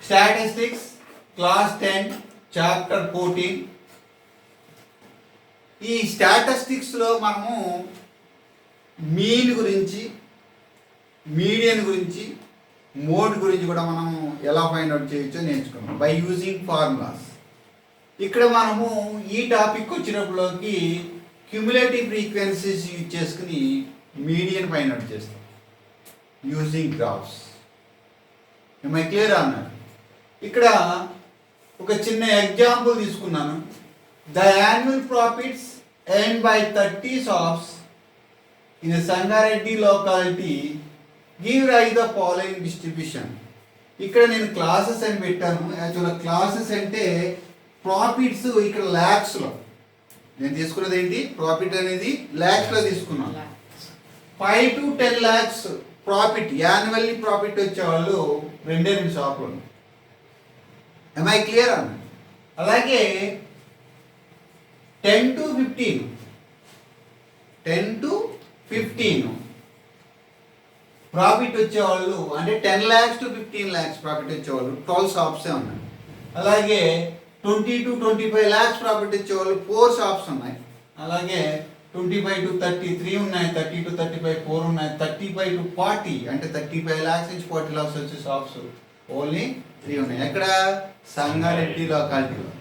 Statistics class 10 chapter 14. ఈ స్టాటిస్టిక్స్లో మనము mean గురించి, మీడియన్ గురించి, మోడ్ గురించి కూడా మనము ఎలా ఫైండ్ అవుట్ చేయొచ్చో నేర్చుకున్నాం బై యూజింగ్ ఫార్ములాస్. ఇక్కడ మనము ఈ టాపిక్ వచ్చినప్పుడుకి క్యుములేటివ్ ఫ్రీక్వెన్సీస్ యూజ్ చేసుకుని మీడియన్ ఫైండ్ అవుట్ చేస్తాం యూజింగ్ గ్రాఫ్స్. మై క్లియర్ అన్నారు. ఇక్కడ ఒక చిన్న ఎగ్జాంపుల్ తీసుకున్నాను. The annual profits earned by 30 shops in Sangareddy locality give rise the following distribution. ఇక్కడ నేను క్లాసెస్ అని పెట్టాను. యాక్చువల్గా క్లాసెస్ అంటే ప్రాఫిట్స్ ఇక్కడ ల్యాక్స్లో నేను తీసుకున్నది ఏంటి, ప్రాఫిట్ అనేది ల్యాక్స్లో తీసుకున్నాను. 5 to 10 lakhs profit, annually profit వచ్చేవాళ్ళు 2 షాపులు. ఎంఐ క్లియర్ అన్న. అలాగే 10 to 15 ప్రాఫిట్ వచ్చేవాళ్ళు, అంటే 10 lakhs to 15 lakhs ప్రాఫిట్ వచ్చేవాళ్ళు 12 షాప్సే ఉన్నాయి. అలాగే 20 to 25 lakhs ప్రాఫిట్ వచ్చేవాళ్ళు 4 షాప్స్ ఉన్నాయి. అలాగే 25 to 33 ఉన్నాయి, 30 to 35 4 ఉన్నాయి, 35 to 40 అంటే 35 lakhs నుంచి 40 lakhs వచ్చే షాప్స్ ఓన్లీ 3 ఉన్నాయి. ఎక్కడ, సంగారెడ్డి లొకాలిటీలో.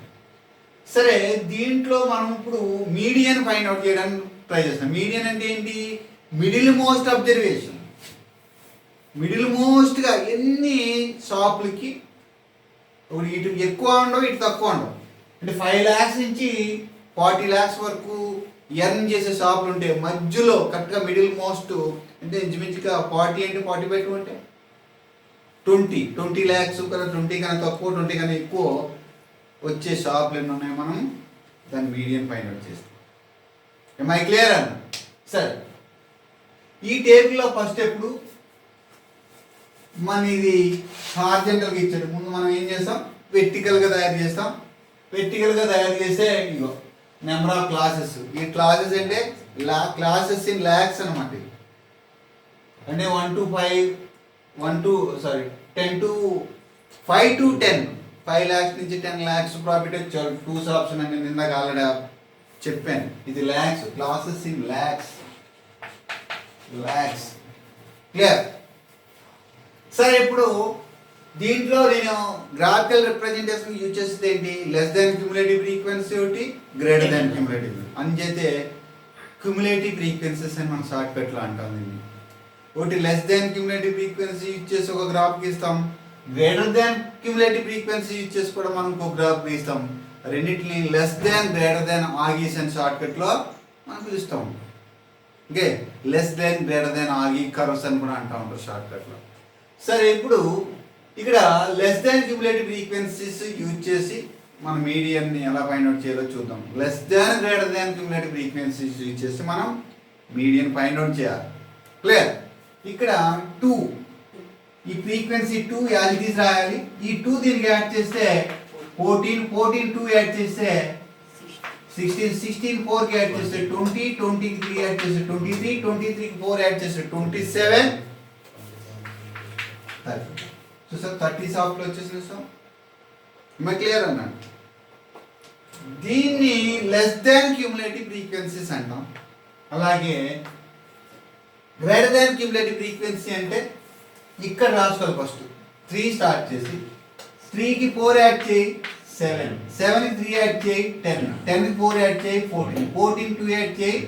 సరే, దీంట్లో మనం ఇప్పుడు మీడియన్ ఫైండ్ అవుట్ చేయడానికి ట్రై చేస్తాం. మీడియన్ అంటే ఏంటి, మిడిల్ మోస్ట్ అబ్జర్వేషన్. మిడిల్ మోస్ట్గా ఎన్ని షాపులకి ఇటు ఎక్కువ ఉండవు, ఇటు తక్కువ ఉండవు. అంటే 5 lakhs నుంచి 40 lakhs వరకు ఎర్న్ చేసే షాపులు ఉంటాయి. మధ్యలో కరెక్ట్గా మిడిల్ మోస్ట్ అంటే ఇంచుమించుగా 40 అంటే 40/2 అంటే 20 lakhs కన్నా 20 కన్నా తక్కువ, 20 కన్నా ఎక్కువ వచ్చే షాపులు ఎన్ని ఉన్నాయి, మనం దాన్ని మీడియన్ ఫైండ్ అవుట్ చేస్తాం. మై క్లియర్ అన్న. సరే, ఈ టేబుల్లో ఫస్ట్ ఎప్పుడు మన ఇది హార్జెంటల్గా ఇచ్చాడు. ముందు మనం ఏం చేస్తాం, వెర్టికల్గా తయారు చేస్తాం. వెర్టికల్గా తయారు చేస్తే ఇగో నెంబర్ ఆఫ్ క్లాసెస్. ఈ క్లాసెస్ అంటే క్లాసెస్ ఇన్ ల్యాక్స్ అనమాట. అంటే 10 to 10 5 lakhs నుంచి 10 lakhs ప్రాఫిట్ వచ్చారు 2 షాప్స్. నేను నిన్నగా ఆల్రెడీ చెప్పాను, ఇది lakhs, classes in lakhs. Clear. సరే, ఇప్పుడు దీంట్లో నేను గ్రాఫికల్ రిప్రజెంటేషన్ యూజ్ చేస్తే ఏంటి, లెస్ దాన్ క్యుములేటివ్ ఫ్రీక్వెన్సీ ఒకటి, గ్రేటర్ దాన్ క్యుములేటివ్ అని చేస్తే క్యుములేటివ్ ఫ్రీక్వెన్సీస్ అని మనం షార్ట్ కట్లో అంటాం. దీన్ని ఒకటి less than cumulative frequency use చేసి ఒక గ్రాఫ్ గీస్తాం, greater than cumulative frequency use చేసి కూడా మనం ఒక గ్రాఫ్ గీస్తాం. రెండింటిని లెస్ దాన్ గ్రేటర్ దాన్ ఆగీస్ అని షార్ట్ కట్లో మనం పిలుస్తాం. Okay, less than greater than ఆగి కర్వ్స్ అని కూడా అంటూ ఉంటారు షార్ట్ కట్లో. సరే, ఇప్పుడు ఇక్కడ less than cumulative frequencies use చేసి మనం మీడియన్ని ఎలా ఫైండ్ అవుట్ చేయాలో చూద్దాం. Less than greater than cumulative frequencies use చేసి మనం మీడియన్ ఫైండ్ అవుట్ చేయాలి. క్లియర్. ఇక్కడ 2, ఈ ఫ్రీక్వెన్సీ 2 యాజ్ ఇట్ ఈస్ రాయాలి. ఈ 2 దీనికి యాడ్ చేస్తే 14 2 యాడ్ చేస్తే 16 4కి యాడ్ చేస్తే 20 20కి యాడ్ చేస్తే 23 23కి 4 యాడ్ చేస్తే 27 30. చూసాం 30 షాప్లో వచ్చేసి చూసాం. క్లియర్ అన్నాడు. దీన్ని లెస్ దాన్ క్యుములేటివ్ ఫ్రీక్వెన్సీస్ అంటాం. అలాగే గ్రేటర్ దాన్ క్యుములేటివ్ ఫ్రీక్వెన్సీ అంటే ఇక్కడ రాసుకోవాలి. ఫస్ట్ 3 స్టార్ట్ చేసి 3కి 4 యాడ్ చేయి 7, 7కి 3 యాడ్ చేయి 10, 10కి 4 యాడ్ చేయి 14, 14 2 యాడ్ చేయి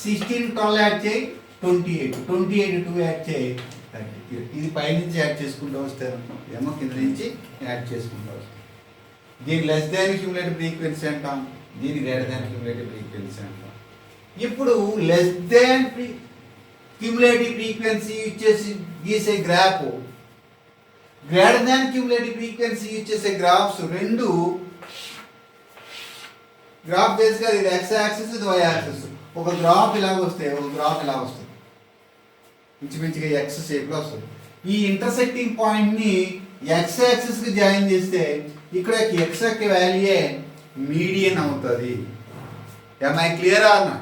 16, 12 యాడ్ చేయి 28, 28 2 యాడ్ చేయి 30. ఇది పైనుంచి యాడ్ చేసుకుంటూ వస్తారు, ఏమో కింద నుంచి యాడ్ చేసుకుంటూ వస్తారు. దీని లెస్ దాన్ క్యుములేటివ్ ఫ్రీక్వెన్సీ అంటాం, దీని గ్రేటర్ దాన్ క్యుములేటివ్ ఫ్రీక్వెన్సీ అంటాం. ఇప్పుడు less than cumulative frequency use చేసి గీసే graph, greater than cumulative frequency use చేసే గ్రాఫ్స్ రెండు గ్రాఫ్ బేస్గా ఇది ఎక్స్ యాక్సిస్, ఇది వై యాక్సిస్. ఒక గ్రాఫ్ ఇలాగ వస్తే ఒక గ్రాఫ్ ఇలా వస్తుంది, ఇంచుమించుగా ఎక్స్ షేప్లో వస్తుంది. ఈ ఇంటర్సెక్టింగ్ పాయింట్ని ఎక్స్ యాక్సిస్కి జాయిన్ చేస్తే ఇక్కడ ఎక్స్ యొక్క వాల్యూయే మీడియన్ అవుతుంది. ఎంఐ క్లియర్ అన్నా?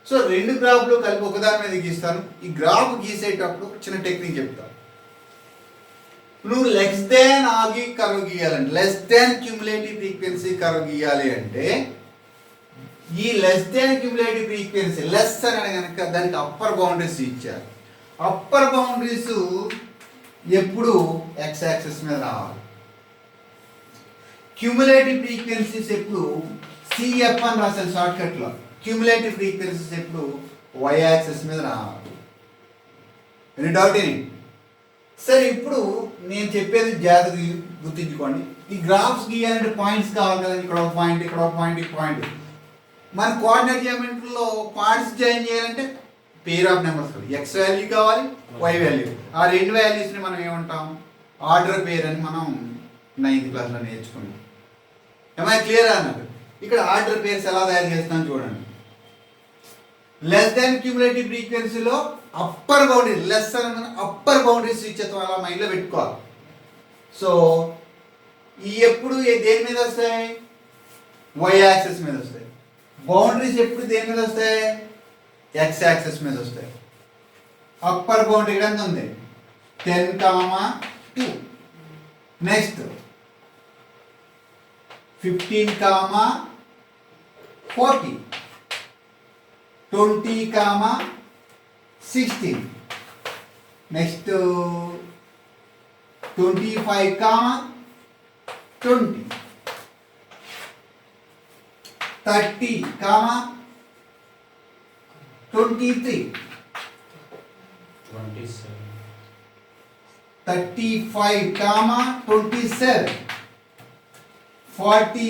సో 2 గ్రాఫ్లు కలిపి ఒకదాని మీద గీస్తాను. ఈ గ్రాఫ్ గీసేటప్పుడు చిన్న టెక్నిక్ చెప్తాను. నువ్వు లెస్ దాన్ ఆగి కర్వ్ గీయాలంటే, less than cumulative frequency curve గీయాలి అంటే ఈ less than cumulative frequency less అని కనుక దానికి అప్పర్ బౌండరీస్ ఇచ్చారు. అప్పర్ బౌండరీస్ ఎప్పుడు ఎక్స్ యాక్సిస్ మీద రావాలి. క్యూములేటివ్ ఫ్రీక్వెన్సీస్ ఎప్పుడు సిఎఫ్ అని రాశాను షార్ట్కట్లో. క్యూములేటివ్ ఫ్రీక్వెన్సీస్ ఎప్పుడు వై యాక్సిస్ మీద రావాలి. ఎనీ డౌట్ ఏంటి? సరే, ఇప్పుడు నేను చెప్పేది జాగ్రత్తగా గుర్తించుకోండి. ఈ గ్రాఫ్స్ గీయాలంటే పాయింట్స్ కావాలి కదా. ఇక్కడ ఒక పాయింట్, ఇక్కడ ఒక పాయింట్, ఈ పాయింట్. మన కోఆర్డినేట్ జామెట్రీలో పాయింట్స్ జాయిన్ చేయాలంటే పేర్ ఆఫ్ నెంబర్స్ కావాలి. ఎక్స్ వాల్యూ కావాలి, వై వాల్యూ. ఆ రెండు వాల్యూస్ని మనం ఏమంటాం? ఆర్డర్ పేర్ అని మనం 9th క్లాస్లో నేర్చుకున్నాం. ఏమైనా క్లియర్ అన్నట్టు. ఇక్కడ ఆర్డర్ పేర్స్ ఎలా తయారు చేస్తాం చూడండి. లెస్ దాన్ క్యూములేటివ్ ఫ్రీక్వెన్సీలో అప్పర్ బౌండరీ, లెస్ అని అప్పర్ బౌండరీస్ ఇచ్చేస్తాం, అలా మైండ్లో పెట్టుకోవాలి. సో ఈ ఎప్పుడు దేని మీద వస్తాయి? వై యాక్సిస్ మీద వస్తాయి. బౌండరీస్ ఎప్పుడు దేని మీద వస్తాయి? ఎక్స్ యాక్సిస్ మీద వస్తాయి. అప్పర్ బౌండరీ ఎంత ఉంది? 10, 2. నెక్స్ట్ 15, 40. 20, 16. Next 25, 20. 30, 23. 35, 27. 40,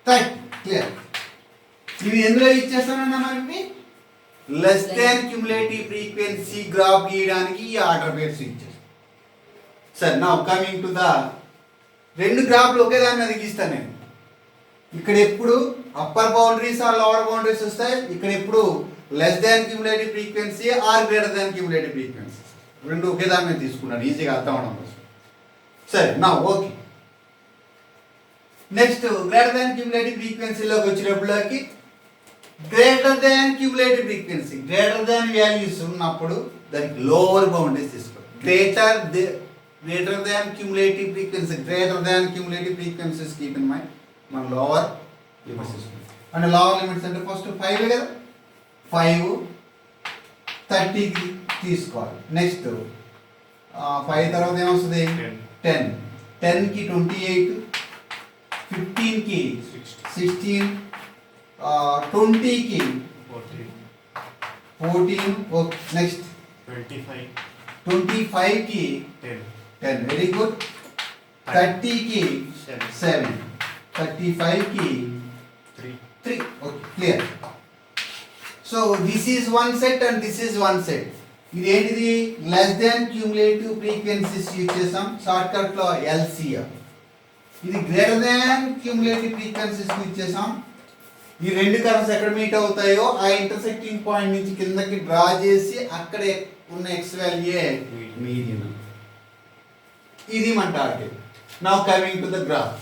30. క్లియర్? ఇవి ఎందులో ఇచ్చేస్తానన్నా మనకి less than cumulative frequency graph గీయడానికి ఈ ఆర్డర్ పేర్స్ ఇచ్చేస్తాను. సరే, నౌ కమింగ్ టు ద రెండు గ్రాఫ్లు ఒకే దాని మీద గీస్తాను నేను. ఇక్కడ ఎప్పుడు upper boundaries or lower boundaries వస్తాయి. ఇక్కడ ఎప్పుడు less than cumulative frequency or greater than cumulative frequency. రెండు ఒకే దాని మీద తీసుకున్నాను ఈజీగా అర్థం అవడం కోసం. సరే, నా okay. Next greater than cumulative ఫ్రీక్వెన్సీలోకి వచ్చినప్పటికి greater than cumulative frequency, greater than values ఉన్నప్పుడు దానికి లోవర్ బౌండరీస్ తీసుకోవాలి. Greater than cumulative frequency, greater than cumulative frequencies keep in mind. మన లోవర్ లిమిట్స్ తీసుకోవాలి. అంటే లోవర్ లిమిట్స్ అంటే ఫస్ట్ 5 కదా, 5 30కి తీసుకోవాలి. నెక్స్ట్ 5 తర్వాత ఏమొస్తుంది? 10. 10కి 28, 15కి 16, 20కి 14. ఓకే. నెక్స్ట్ 25కి 10. Very good. 30కి 7, 35కి 3. Okay, clear. So this is one set and this is one set. ఇది ఏంటిది? Less than cumulative frequencies use చేసాం షార్ట్ కట్ లో LCM. ఇది greater than cumulative frequencies use చేసాం. ఈ రెండు కర్వ్స్ ఎక్కడ మీట్ అవుతాయో ఆ ఇంటర్సెక్టింగ్ పాయింట్ నుంచి కిందకి డ్రా చేసి అక్కడ ఉన్న ఎక్స్ వాల్యూ మీడియన్. ఇది మన target. Now coming to the graph.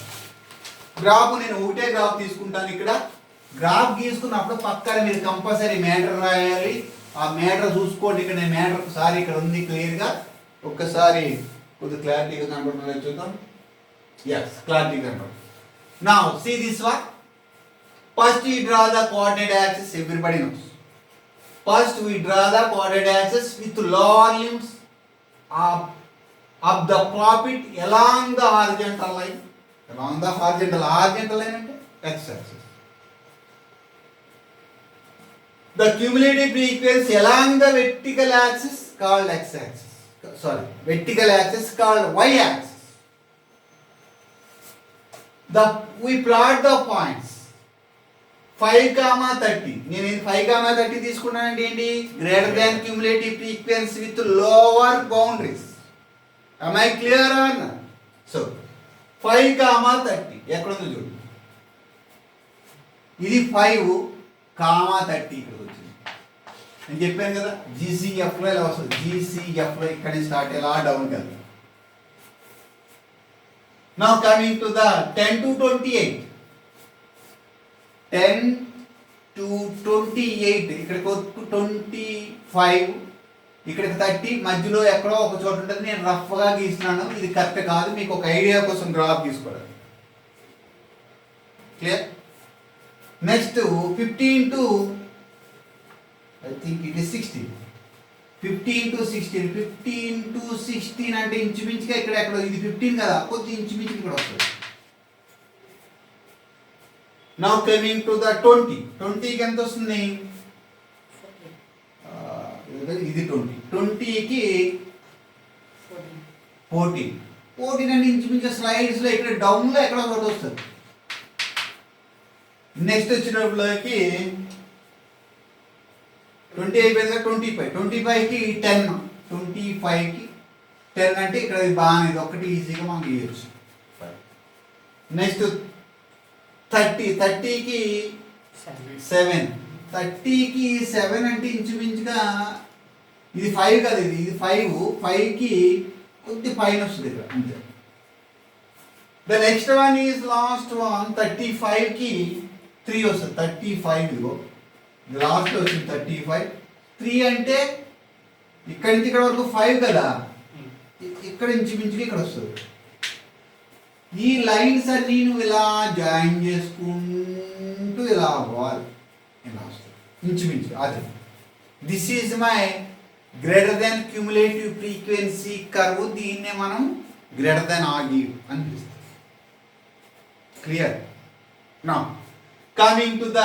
Graph నేను ఒకటే గ్రాఫ్ తీసుకుంటాను. ఇక్కడ గ్రాఫ్ గీసుకున్నప్పుడు పక్కన మీరు కంపల్సరీ మ్యాటర్ రాయాలి. ఆ మ్యాటర్ చూసుకోండి. ఇక్కడ నేను మ్యాటర్ ఒకసారి ఇక్కడ ఉంది క్లియర్గా, ఒక్కసారి కొద్దిగా క్లారిటీగా కనబడుతుంది చూద్దాం. ఎస్, క్లారిటీ కనబడుతుంది. Now see this one. First we draw the coordinate axis, everybody knows. First we draw the coordinate axis with lower limits of the profit along the horizontal line. Along the horizontal line ante x-axis. The cumulative frequency along the vertical axis called x-axis. Sorry, vertical axis called y-axis. We plot the points 5, 30. నేను 5, 30 తీసుకున్నానంటే ఏంటి? Greater than cumulative frequency with lower boundaries. am I clear or not? So 5, 30 ఎక్కడ ఉంది చూడు. ఇది 5, 30 ఇక్కడ వచ్చింది. నేను చెప్పాను కదా GCFలో ఇలా వస్తుంది. GCFలో ఇక్కడ నుంచి స్టార్ట్ ఎలా డౌన్కి వెళ్తాం. Now coming to the 10 to 28. 10 to 28 ఇక్కడ 25, ఇక్కడికి 30 మధ్యలో ఎక్కడో ఒక చోట ఉంటుంది. నేను రఫ్గా గీసినాను, ఇది కరెక్ట్ కాదు, మీకు ఒక ఐడియా కోసం డ్రాప్ తీసుకోవడం. Clear? Next 15 to I think it is 16. 15 to 16. 15 to 16 అంటే ఇంచుమించుగా ఇక్కడ ఎక్కడ ఇది 15 కదా, కొద్ది ఇంచుమించు ఇక్కడ వస్తుంది. Now coming to the 20. 20కి ఎంత వస్తుంది? ఇది 20. 20కి 14. 14 అంటే ఇంచుమించు స్లైడ్స్లో ఇక్కడ డౌన్లో ఎక్కడ ఒకటి వస్తుంది. నెక్స్ట్ వచ్చినప్పటికి 20 అయిపోయింది కదా, 25. 25కి 10. 25కి 10 అంటే ఇక్కడ బాగానే ఇది ఒకటి ఈజీగా మనం గీయచ్చు. నెక్స్ట్ 30. 30కి 7. 30కి 7 అంటే ఇంచుమించుగా ఇది 5 కదా, ఇది 5. 5కి కొద్ది పైన వస్తుంది ఇక్కడ అంతే. The next one is last one. 35కి 3 వస్తుంది. 35 ఇదిగో లాస్ట్ వచ్చింది 35. 3 అంటే ఇక్కడి నుంచి ఇక్కడ వరకు 5 కదా, ఇక్కడ ఇంచుమించుగా ఇక్కడ వస్తుంది. ఈ లైన్స్ అన్ని నువ్వు ఇలా జాయిన్ చేసుకుంటూ ఇలా అవ్వాలి, ఇలా వస్తుంది ఇంచుమించు. అది this is my greater than cumulative frequency curve. దీన్నే మనం గ్రేటర్ దాన్ ఆగివ్ అని పిలుస్తాం. Clear? Now coming to the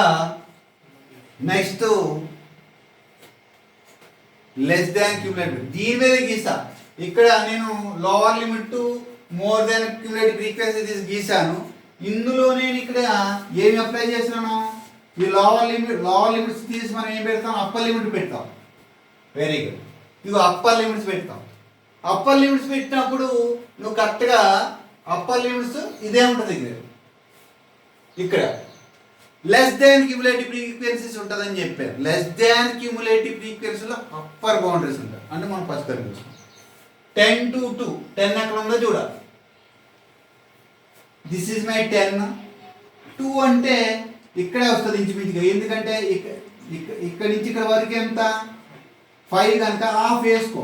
next less than cumulative. దీని మీద గీసా. ఇక్కడ నేను lower limit more than cumulative frequency గీసాను. ఇందులో నేను ఇక్కడ ఏమి అప్లై చేస్తున్నాను? ఈ లోవర్ లిమిట్స్ తీసి మనం ఏం పెడతాం? అప్పర్ లిమిట్ పెడతాం. Very good. ఇవి అప్పర్ లిమిట్స్ పెడతాం. అప్పర్ లిమిట్స్ పెట్టినప్పుడు నువ్వు కరెక్ట్గా అప్పర్ లిమిట్స్ ఇదే ఉంటుంది ఇక్కడ. లెస్ దాన్ క్యూములేటివ్ ఫ్రీక్వెన్సీస్ ఉంటుందని చెప్పారు. లెస్ దాన్ క్యూములేటివ్ ఫ్రీక్వెన్సీలో అప్పర్ బౌండరీస్ ఉంటాయి. అంటే మనం పరిష్కరించాం. 10 to 2. 10 ఎక్కడ ఉందో చూడాలి. This is my 10. 2 అంటే ఇక్కడే వస్తుంది ఇంచుమించుగా. ఎందుకంటే ఇక్కడ నుంచి ఇక్కడ వరకు ఎంత? 5 కనుక హాఫ్ వేసుకో.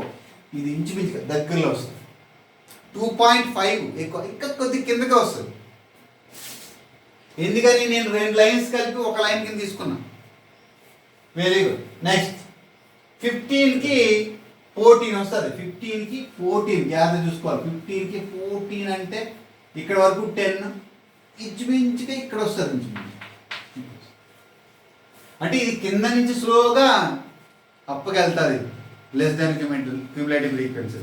ఇది ఇంచుమించుగా దగ్గరలో వస్తుంది. 2.5 ఎక్కువ, ఇంకా కొద్ది కిందకే వస్తుంది. ఎందుకని నేను 2 లైన్స్ కలిపి ఒక లైన్ కింద తీసుకున్నాను. Very good. నెక్స్ట్ 15కి 14 వస్తుంది. 15కి 14 జాగ్రత్త చూసుకోవాలి. 15కి 14 అంటే ఇక్కడ వరకు 10, ఇంచుమించుగా ఇక్కడ వస్తుంది. ఇంచుమించు అంటే ఇది కింద నుంచి స్లోగా అప్పకి వెళ్తుంది. Less than cumulative frequency.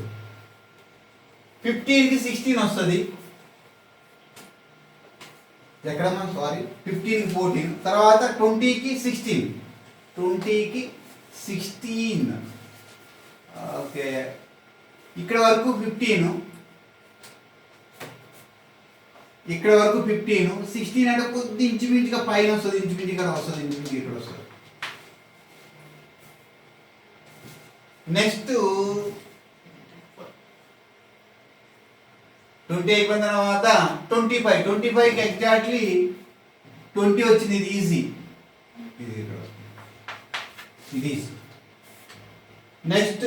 15కి 16 వస్తుంది. ఎక్కడమ్మా? సారీ, 15కి 14. తర్వాత 20కి 16. 20కి 16. ఓకే, ఇక్కడ వరకు 15, ఇక్కడ వరకు 15. 16 అంటే కొద్ది ఇంచుమించుగా పైన వస్తుంది. ఇంచుమించు ఇక్కడ వస్తుంది, ఇంచుమించు ఇక్కడ వస్తుంది. నెక్స్ట్ 20 అయిపోయిన తర్వాత 25. 25కి ఎగ్జాక్ట్లీ 20 వచ్చింది. ఇది ఈజీ, ఇది ఇక్కడ ఇది ఈజీ. నెక్స్ట్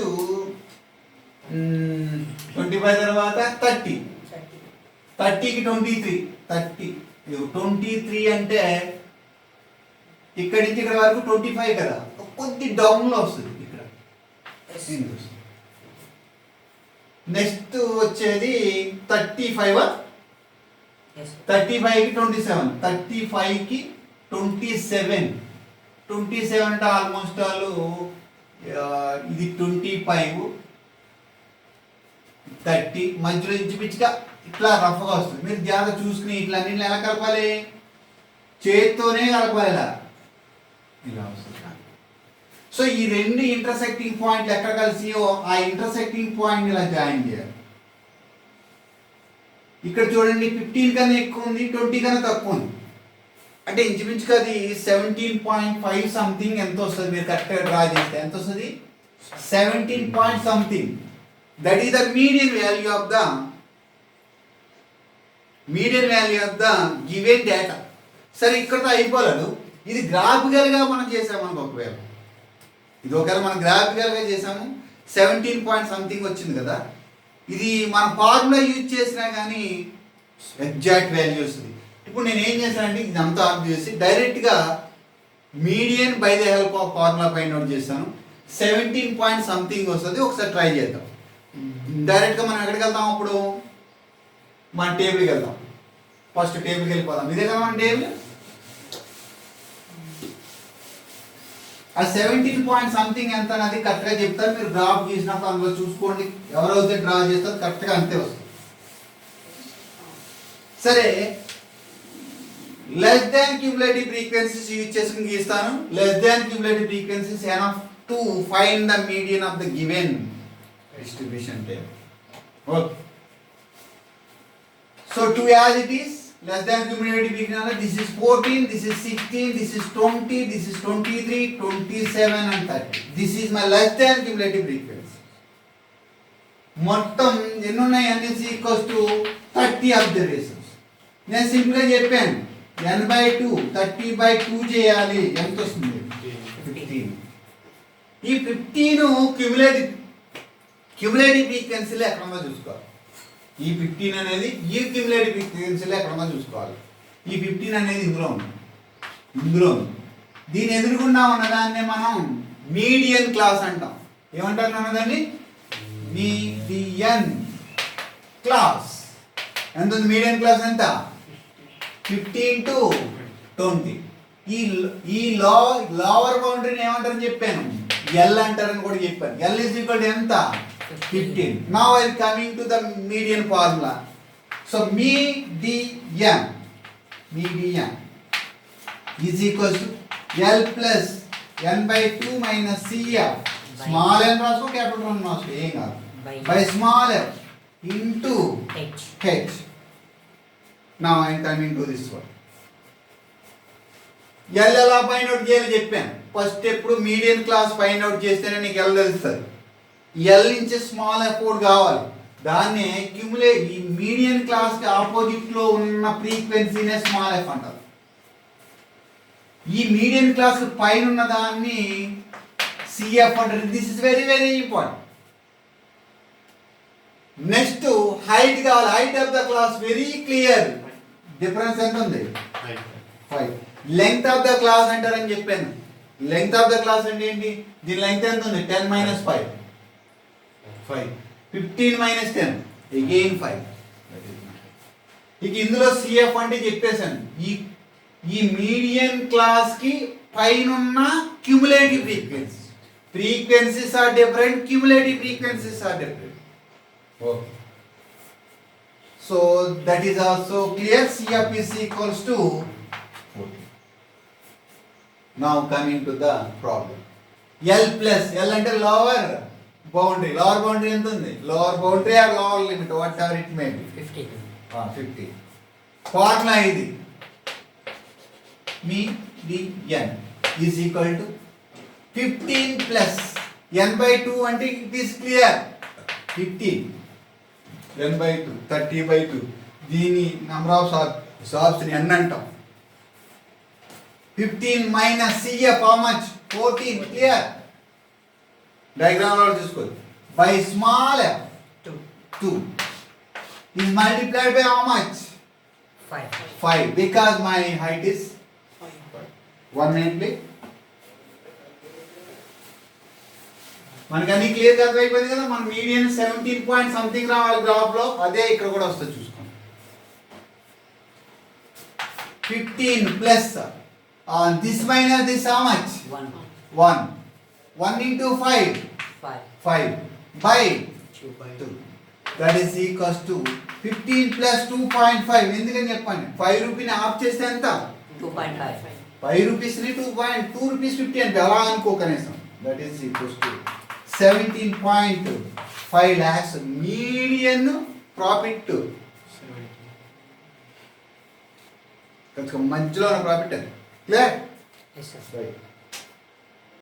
25 తర్వాత 30. 30కి 23. 23 అంటే ఇక్కడి నుంచి ఇక్కడ వరకు 25 కదా, కొద్ది డౌన్లో వస్తుంది ఇక్కడ. నెక్స్ట్ వచ్చేది 35. 35కి 27. 35కి 27. 27 అంటే ఆల్మోస్ట్ ఆల్ ఇది 25, 30 మధ్యలో ఇంచుమించుగా ఇట్లా రఫ్గా వస్తుంది. మీరు జాగ్రత్త చూసుకుని ఇట్లా అన్నింటిని ఎలా కలపాలి? చేత్తోనే కలపాలి. ఇలా వస్తుంది. సో ఈ 2 ఇంటర్సెక్టింగ్ పాయింట్లు ఎక్కడ కలిసియో ఆ ఇంటర్సెక్టింగ్ పాయింట్ ఇలా జాయిన్ చేయాలి. ఇక్కడ చూడండి, 15 కన్నా ఎక్కువ ఉంది, 20 కన్నా తక్కువ ఉంది. అంటే ఇంచుమించుగా అది 17.5 సంథింగ్ ఎంత వస్తుంది? మీరు కరెక్ట్గా డ్రా చేస్తే ఎంత వస్తుంది? 17 point something. That is the median value of the given data. సరే, ఇక్కడతో అయిపోలేదు. ఇది గ్రాఫికల్గా మనం చేసామనుకో. ఒకవేళ మనం గ్రాఫికల్గా చేసాము, 17 పాయింట్ సంథింగ్ వచ్చింది కదా. ఇది మన ఫార్ములా యూజ్ చేసినా కానీ ఎగ్జాక్ట్ వాల్యూ వస్తుంది. ఇప్పుడు నేను ఏం చేశానంటే ఇదంతా ఆఫ్ చేసి డైరెక్ట్గా median by the help of formula find out చేస్తాను. 17 పాయింట్ సంథింగ్ వస్తుంది. ఒకసారి ట్రై చేద్దాం. డైరెక్ట్గా మనం ఎక్కడికి వెళ్తాం? అప్పుడు మన టేబుల్కి వెళ్దాం. ఫస్ట్ టేబుల్కి వెళ్ళిపోదాం. ఇదే కదా మన టేబుల్. ఆ 17 పాయింట్ సంథింగ్ ఎంత అనేది కరెక్ట్గా చెప్తారు. మీరు గ్రాఫ్ గీసినప్పుడు అందులో చూసుకోండి. ఎవరైతే డ్రా చేస్తారో కరెక్ట్గా అంతే వస్తుంది. సరే, less than cumulative frequencies use చేసుకుని గీస్తాను. Less than cumulative frequencies enough to find the median of the given distribution table. Okay. So 2 as it is, less than cumulative frequency, this is 14, this is 16, this is 20, this is 23, 27 and 30. This is my less than cumulative frequency. మొత్తం ఎన్ని ఉన్నాయి అనేసి equals to 30 observations. నేను సింపుల్గా చెప్పాను n/2 30/2 చేయాలి. ఎంత వస్తుంది? 15. ఈ 15 క్యుములేటివ్ ఫ్రీక్వెన్సీలో ఎక్కడన్నా చూసుకోవాలి. ఈ 15 అనేది ఈ క్యుములేటివ్ ఫ్రీక్వెన్సీలో ఎక్కడన్నా చూసుకోవాలి. ఈ 15 అనేది ఇందులో ఉంది. దీని ఎదురుకుండా ఉన్నదాన్ని మనం మీడియన్ క్లాస్ అంటాం. ఏమంటారు అన్నదాన్ని? Median class. ఎంత ఉంది మీడియన్ క్లాస్? ఎంత? 15 to 20. ఈ లోవర్ బౌండరీని ఏమంటారని చెప్పాను? ఎల్ అంటారని కూడా చెప్పాను. ఎల్ ఈజ్ ఈక్వల్ టు ఎంత? 15. Now I am coming to the median formula. So median is equals to L plus n/2 minus CF. Small n రాసుకో, capital N రాసుకో, ఏం కాదు. By small f into h. Now I am coming to this one. L ఎలా find out చేయాలో చెప్పాను. First ఎప్పుడు median class find out చేస్తేనే నీకు L తెలుస్తుంది. ఎల్ నుంచి స్మాల్ ఎఫ్ కావాలి. దాన్ని ఈ మీడియన్ క్లాస్ కి ఆపోజిట్ లో ఉన్న ఫ్రీక్వెన్సీనే స్మాల్ ఎఫ్ అంటారు. ఈ మీడియన్ క్లాస్ పైన ఉన్న దాన్ని సిఎఫ్ అంటారు. This is very very important. Next height కావాలి. Height of the class very clear. Difference ఎంత ఉంది? 5. లెంగ్త్ ఆఫ్ ద క్లాస్ అంటారని చెప్పాను. లెంగ్త్ ఆఫ్ ద క్లాస్ అంటే ఏంటి? దీని లెంగ్త్ ఎంత ఉంది? 10 - 5. 15 - 10 again 5. ఇక ఇందులో సిఎఫ్ అంటే చెప్పేశాను. ఈ మీడియన్ క్లాస్ కి పైనున్న cumulative frequencies are different, cumulative frequencies are different. Okay. So that is also clear. CF is equals to 14. Now coming to the problem. L plus L అంటే లోవర్ బౌండరీ. లోవర్ బౌండరీ ఎంత ఉంది? Lower boundary or lower limit, whatever it may be. 50. Formula ఇది. Median is equal to 15 plus n/2 అంటే it is clear. 15 n/2 30/2. దీని number of సార్బ్స్ n అంటాం. 15 minus CF how much? 14. Clear. Diagram లో చూసుకోండి. By small f 2 is multiplied by how much? 5 because my height is 1 minute please. మనకి అన్ని clear గా అయిపోయింది కదా. మన మీడియన్ 17 పాయింట్ సంథింగ్ రావాలి గ్రాఫ్ లో. అదే ఇక్కడ కూడా వస్తుంది చూసుకోండి. 15 plus this minus this how much? 1 into 5 by 2. That is equals to 15 plus 2.5. ఎందుకని చెప్పండి? 5 రూపీని ఆఫ్ చేస్తే ఎంత? 2.5. 5 రూపీస్ని 2 రూపీస్ 50 అంటే అలా అనుకో కనీసం. That is equals to 17.5 lakhs median profit. మధ్యలో ప్రాఫిట్ అది. క్లియర్? Yes, sir. రైట్.